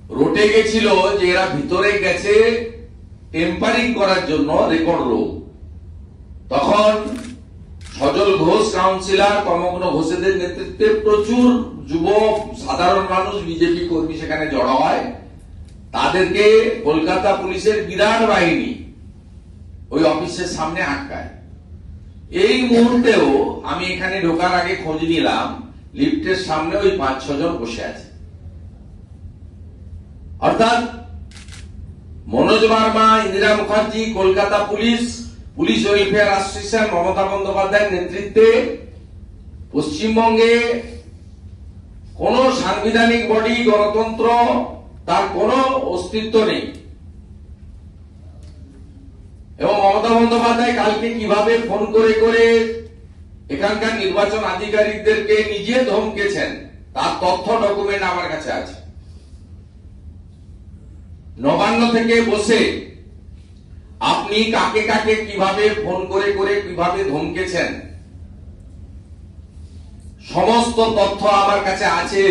রটে গেছিল যে এরা ভিতরে গেছে টেম্পারিং করার জন্য রেকর্ড রোল। তখন সজল ঘোষ কাউন্সিলর, তমগ্ন ঘোষেদের নেতৃত্বে প্রচুর যুবক সাধারণ মানুষ বিজেপি কর্মী সেখানে জড়ো হয়। তাদেরকে কলকাতা পুলিশের বিরাট বাহিনী ওই অফিসের সামনে আটকায়। এই মুহূর্তেও আমি এখানে ঢোকার আগে খোঁজ নিলাম, লিফটের সামনে ওই 5-6 জন বসে আছে। অর্থাৎ Manoj Burma, Indira Mukherjee, Kolkata police, police welfare association, Mamata বন্দ্যোপাধ্যায়ের নেতৃত্বে পশ্চিমবঙ্গে কোন সাংবিধানিক বডি, গণতন্ত্র তার কোন অস্তিত্ব নেই। এবং মমতা বন্দ্যোপাধ্যায় কালকে কিভাবে ফোন করে করে এখানকার নির্বাচন আধিকারিকদেরকে নিজে ধমকেছেন তার তথ্য ডকুমেন্ট আমার কাছে আছে। নবান্ন থেকে বসে আপনি কাকে কাকে কিভাবে ফোন করে করে কিভাবে ধমকেছেন সমস্ত তথ্য আমার কাছে আছে।